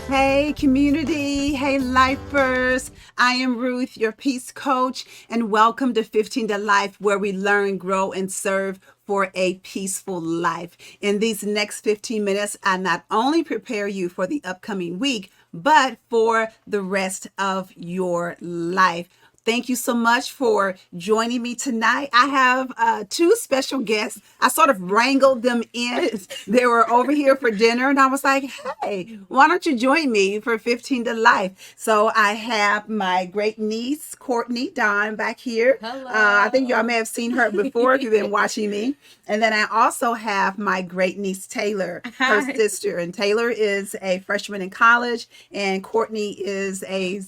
Hey, community. Hey, lifers. I am Ruth, your peace coach, and welcome to 15 to Life, where we learn, grow, and serve for a peaceful life. In these next 15 minutes, I not only prepare you for the upcoming week, but for the rest of your life. Thank you so much for joining me tonight. I have two special guests. I sort of wrangled them in. They were over here for dinner, and I was like, hey, why don't you join me for 15 to Life? So I have my great niece, Courtney Dawn, back here. Hello. I think y'all may have seen her before if you've been watching me. And then I also have my great niece, Taylor, her Hi. sister. And Taylor is a freshman in college, and Courtney is a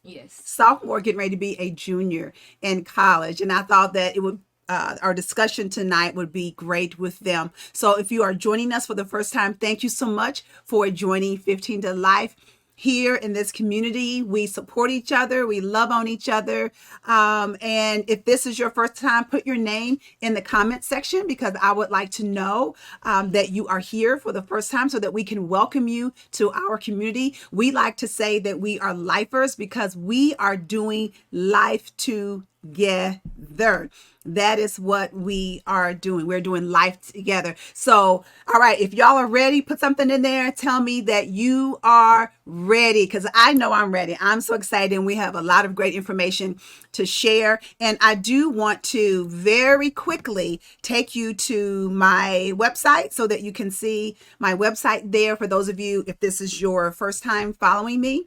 Yes. sophomore getting ready to be a junior in college. And I thought that it would our discussion tonight would be great with them. So if you are joining us for the first time, thank you so much for joining 15 to Life. Here in this community, we support each other, we love on each other. And if this is your first time, put your name in the comment section, because I would like to know that you are here for the first time so that we can welcome you to our community. We like to say that we are lifers because we are doing life together. That is what we are doing. We're doing life together. So, all right, if y'all are ready, put something in there. Tell me that you are ready, because I know I'm ready. I'm so excited, and we have a lot of great information to share. And I do want to very quickly take you to my website so that you can see my website there for those of you, if this is your first time following me.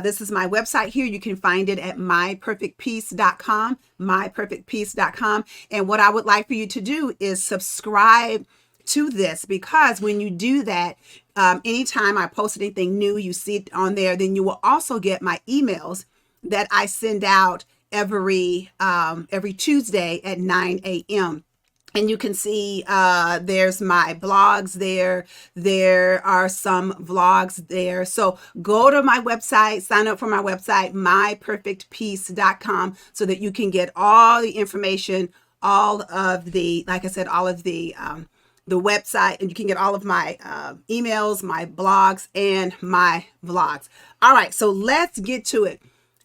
This is my website here. You can find it at myperfectpeace.com, myperfectpeace.com. And what I would like for you to do is subscribe to this, because when you do that, anytime I post anything new, you see it on there, then you will also get my emails that I send out every Tuesday at 9 a.m. And you can see there's my blogs there. There are some vlogs there. So go to my website, sign up for my website, myperfectpeace.com, so that you can get all the information, all of the, like I said, all of the website, and you can get all of my emails, my blogs, and my vlogs. All right, so let's get to it.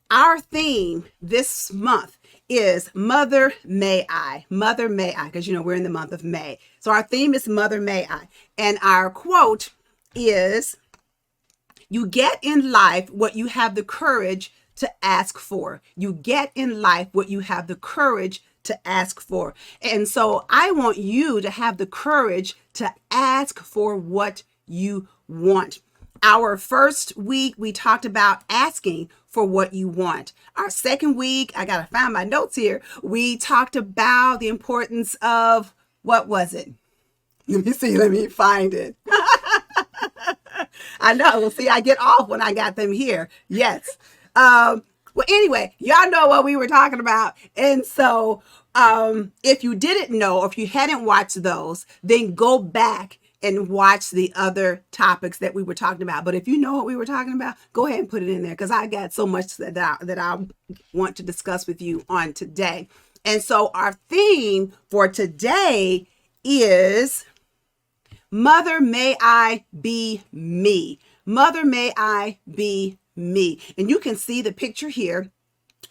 Our theme this month is Mother May I. Mother May I, because we're in the month of May. So our theme is Mother May I. And our quote is, you get in life what you have the courage to ask for. You get in life what you have the courage to ask for. And so I want you to have the courage to ask for what you want. Our first week, we talked about asking for what you want. Our second week, I got to find my notes here. We talked about the importance of, what was it? Let me see. Let me find it. I know. Well, see, I get off when I got them here. Yes. Well, anyway, y'all know what we were talking about. And so if you didn't know, or if you hadn't watched those, then go back and watch the other topics that we were talking about. But if you know what we were talking about, go ahead and put it in there, because I got so much that I want to discuss with you on today. And so our theme for today is Mother May I Be Me. Mother May I Be Me. And you can see the picture here,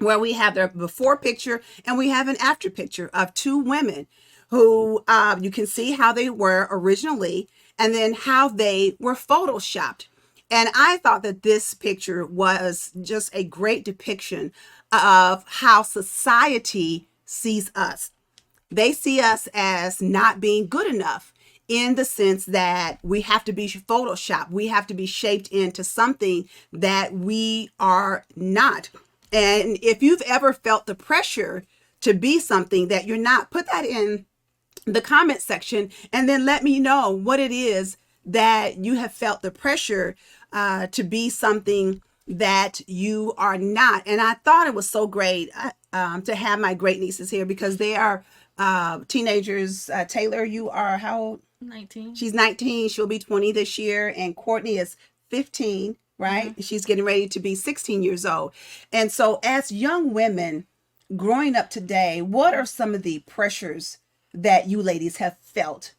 where we have the before picture and we have an after picture of two women who you can see how they were originally and then how they were photoshopped. And I thought that this picture was just a great depiction of how society sees us. They see us as not being good enough, in the sense that we have to be photoshopped. We have to be shaped into something that we are not. And if you've ever felt the pressure to be something that you're not, put that in the comment section, and then let me know what it is that you have felt the pressure to be something that you are not. And I thought it was so great to have my great nieces here, because they are teenagers. Taylor, you are how old? 19. She's 19. She'll be 20 this year. And Courtney is 15, right? Mm-hmm. She's getting ready to be 16 years old. And so as young women growing up today, what are some of the pressures that you ladies have felt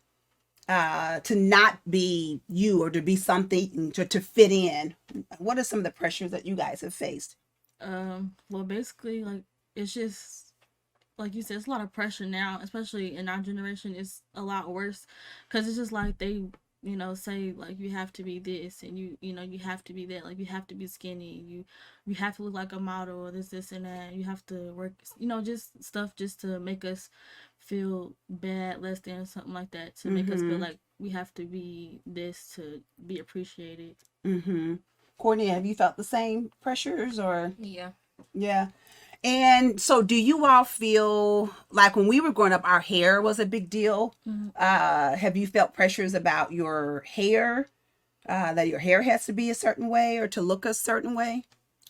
to not be you or to be something to fit in? What are some of the pressures that you guys have faced? Well, basically, like, it's just like you said, it's a lot of pressure now, especially in our generation. It's a lot worse because it's just like they, say like you have to be this and you have to be that. Like you have to be skinny. You have to look like a model or this and that. You have to work. Just stuff just to make us feel bad, less than something like that. To make us feel Mm-hmm. like we have to be this to be appreciated. Mm-hmm. Courtney, have you felt the same pressures or? Yeah. Yeah. And so, do you all feel like when we were growing up, our hair was a big deal? Mm-hmm. Have you felt pressures about your hair, that your hair has to be a certain way or to look a certain way?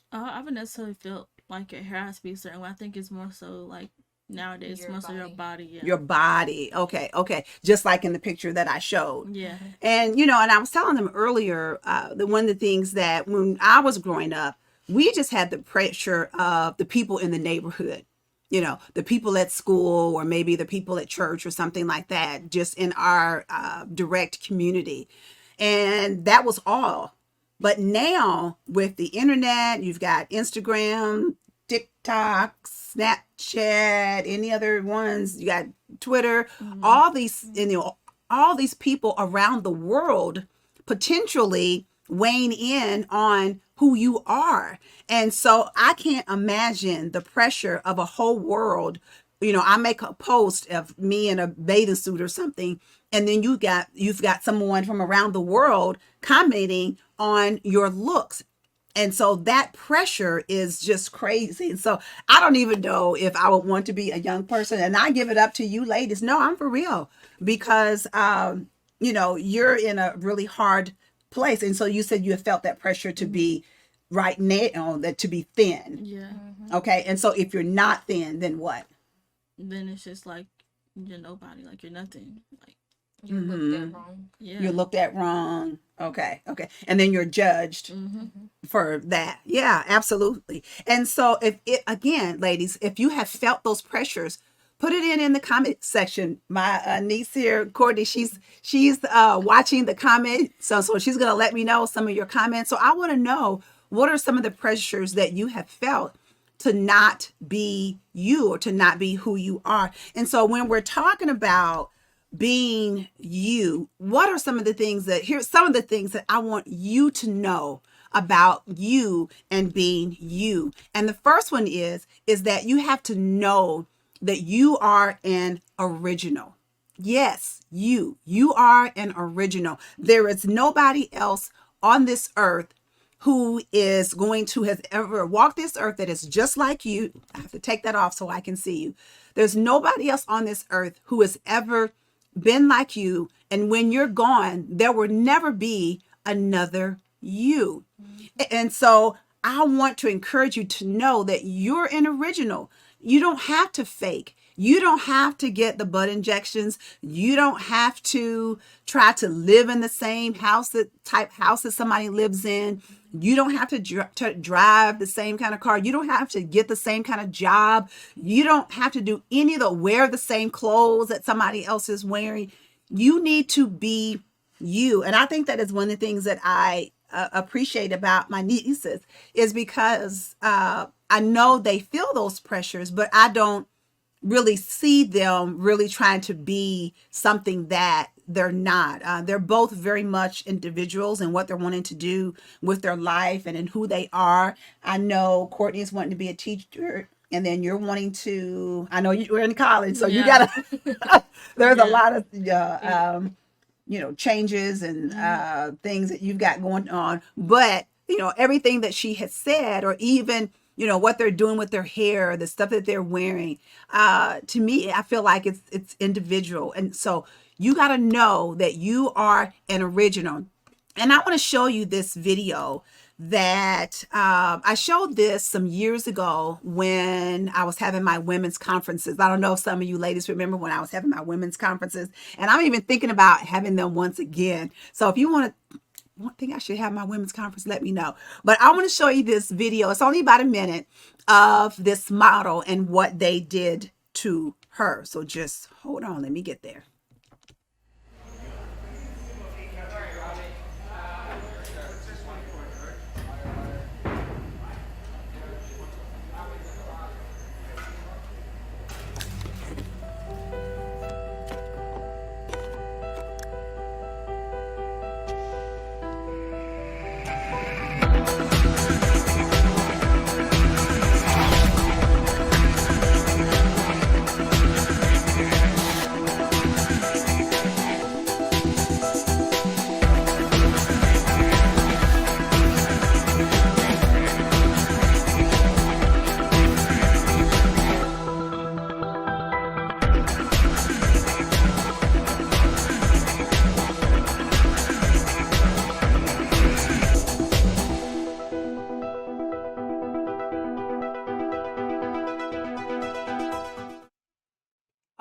I haven't necessarily felt like your hair has to be a certain way. I think it's more so like nowadays, Your most of your body. body. Yeah. Your body. Okay. Okay. Just like in the picture that I showed. Yeah. And, and I was telling them earlier, one of the things that when I was growing up, we just had the pressure of the people in the neighborhood, the people at school or maybe the people at church or something like that, just in our direct community. And that was all. But now with the internet, you've got Instagram, TikTok, Snapchat, any other ones, you got Twitter, Mm-hmm. all these, all these people around the world potentially weighing in on who you are. And so I can't imagine the pressure of a whole world. I make a post of me in a bathing suit or something, and then you've got someone from around the world commenting on your looks. And so that pressure is just crazy. And so I don't even know if I would want to be a young person. And I give it up to you ladies. No, I'm for real. Because you're in a really hard place. And so you said you have felt that pressure to be right now, that to be thin. Yeah. Mm-hmm. Okay. And so if you're not thin, then what? Then it's just like you're nobody, like you're nothing. Like, You looked Mm-hmm. at wrong. You're yeah. looked at wrong. Okay. Okay. And then you're judged Mm-hmm. Mm-hmm. for that. Yeah, absolutely. And so if it, again, ladies, if you have felt those pressures, put it in the comment section. My niece here, Courtney, she's watching the comment, so she's gonna let me know some of your comments. So I want to know, what are some of the pressures that you have felt to not be you or to not be who you are? And so when we're talking about being you, what are some of the things that, here's some of the things that I want you to know about you and being you. And the first one is that you have to know that you are an original. Yes, you are an original. There is nobody else on this earth who is going to has ever walked this earth that is just like you. I have to take that off so I can see you. There's nobody else on this earth who has ever been like you. And when you're gone, there will never be another you. And so I want to encourage you to know that you're an original. You don't have to fake. You don't have to get the butt injections. You don't have to try to live in the same type house that somebody lives in. You don't have to drive the same kind of car. You don't have to get the same kind of job. You don't have to do any of the wear the same clothes that somebody else is wearing. You need to be you. And I think that is one of the things that I appreciate about my nieces, is because I know they feel those pressures, but I don't really see them really trying to be something that they're not. They're both very much individuals in what they're wanting to do with their life and in who they are. I know Courtney is wanting to be a teacher, and then you're wanting to, I know you're in college, so you Yeah. gotta, there's a Yeah. lot of, changes and Mm-hmm. things that you've got going on. But, everything that she has said, or even, what they're doing with their hair, the stuff that they're wearing, to me, I feel like it's individual. And so you got to know that you are an original. And I want to show you this video that I showed this some years ago when I was having my women's conferences. I don't know if some of you ladies remember when I was having my women's conferences, and I'm even thinking about having them once again. So if you want to, one thing I should have my women's conference, let me know. But I want to show you this video. It's only about a minute of this model and what they did to her. So just hold on, let me get there.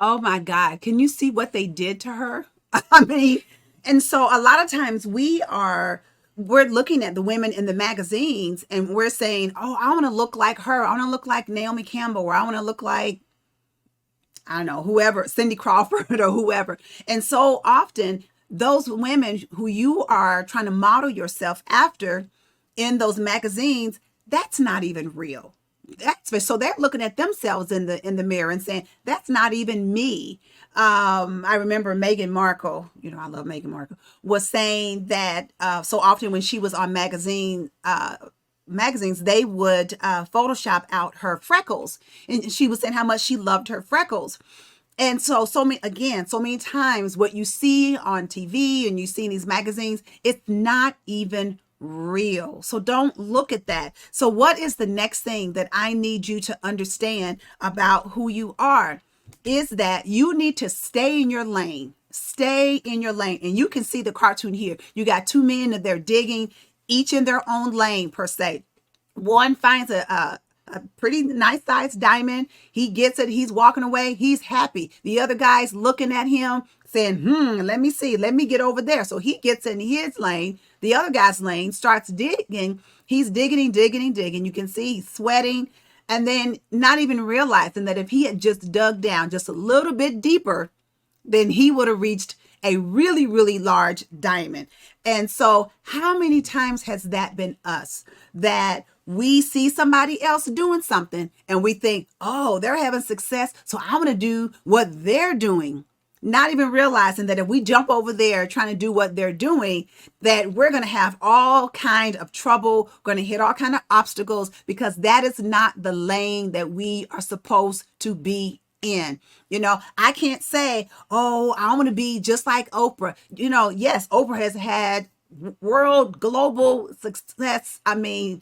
oh my God, can you see what they did to her? I mean, and so a lot of times we're looking at the women in the magazines and we're saying, oh, I want to look like her. I want to look like Naomi Campbell, or I want to look like, I don't know, whoever, Cindy Crawford or whoever. And so often those women who you are trying to model yourself after in those magazines, that's not even real. So they're looking at themselves in the mirror and saying, that's not even me. I remember Meghan Markle, I love Meghan Markle, was saying that so often when she was on magazines, they would Photoshop out her freckles. And she was saying how much she loved her freckles. And so many times what you see on TV and you see in these magazines, it's not even real. So don't look at that. So what is the next thing that I need you to understand about who you are? Is that you need to stay in your lane. Stay in your lane. And you can see the cartoon here. You got two men that they're digging, each in their own lane per se. One finds a pretty nice sized diamond. He gets it. He's walking away. He's happy. The other guy's looking at him saying, let me see. Let me get over there. So he gets in his lane. The other guy's lane, starts digging. He's digging. You can see he's sweating. And then not even realizing that if he had just dug down just a little bit deeper, then he would have reached a really, really large diamond. And so how many times has that been us, that we see somebody else doing something and we think, oh, they're having success, so I want to do what they're doing. Not even realizing that if we jump over there trying to do what they're doing, that we're going to have all kind of trouble, going to hit all kind of obstacles, because that is not the lane that we are supposed to be in. I can't say, oh, I want to be just like Oprah. Yes, Oprah has had world global success. I mean,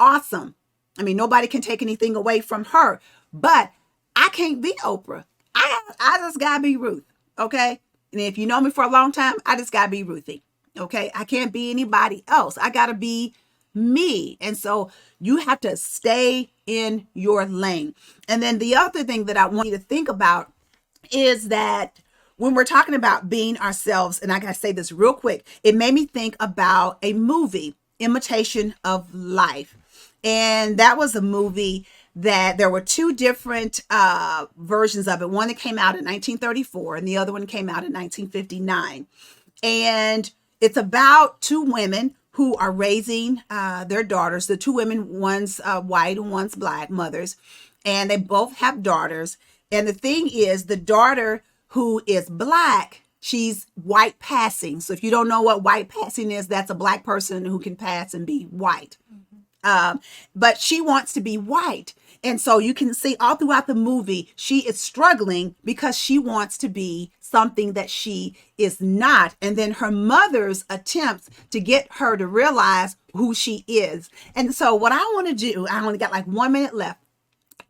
awesome. I mean, nobody can take anything away from her, but I can't be Oprah. I just gotta be Ruth. Okay. And if you know me for a long time, I just gotta be Ruthie. Okay. I can't be anybody else. I gotta be me. And so you have to stay in your lane. And then the other thing that I want you to think about is that when we're talking about being ourselves, and I gotta say this real quick, it made me think about a movie, Imitation of Life. And that was a movie that there were two different versions of it. One that came out in 1934 and the other one came out in 1959. And it's about two women who are raising their daughters. The two women, one's white and one's black mothers, and they both have daughters. And the thing is, the daughter who is black, she's white passing. So if you don't know what white passing is, that's a black person who can pass and be white. But she wants to be white. And so you can see all throughout the movie, she is struggling because she wants to be something that she is not. And then her mother's attempts to get her to realize who she is. And so what I want to do, I only got like 1 minute left,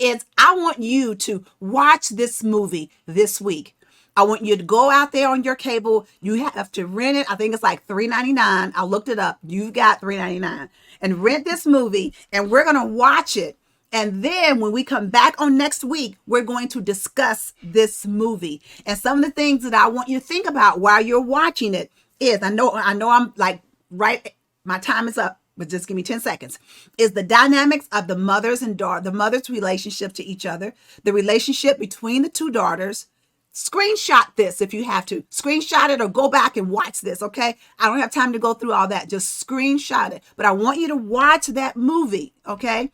is I want you to watch this movie this week. I want you to go out there on your cable. You have to rent it. I think it's like $3.99. I looked it up. You've got $3.99. And rent this movie, and we're going to watch it. And then when we come back on next week, we're going to discuss this movie. And some of the things that I want you to think about while you're watching it is, I know I'm like, right, my time is up, but just give me 10 seconds, is the dynamics of the mothers and the mother's relationship to each other, the relationship between the two daughters. Screenshot this if you have to. Screenshot it or go back and watch this, okay? I don't have time to go through all that. Just screenshot it. But I want you to watch that movie, okay?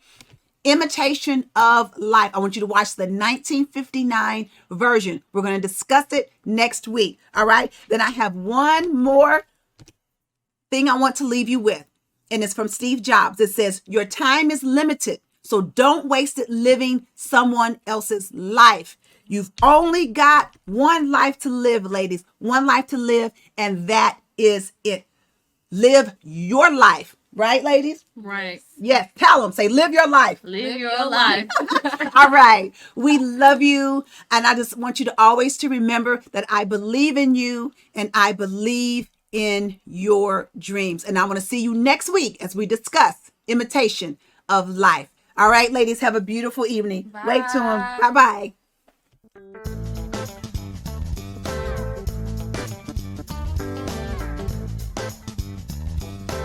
Imitation of Life. I want you to watch the 1959 version. We're going to discuss it next week, all right? Then I have one more thing I want to leave you with, and it's from Steve Jobs. It says, your time is limited, so don't waste it living someone else's life. You've only got one life to live, ladies, one life to live, and that is it. Live your life, right, ladies? Right. Yes, tell them, say, live your life. Live your life. All right. We love you. And I just want you to always to remember that I believe in you and I believe in your dreams. And I want to see you next week as we discuss Imitation of Life. All right, ladies, have a beautiful evening. Bye. Wave to them. Bye-bye.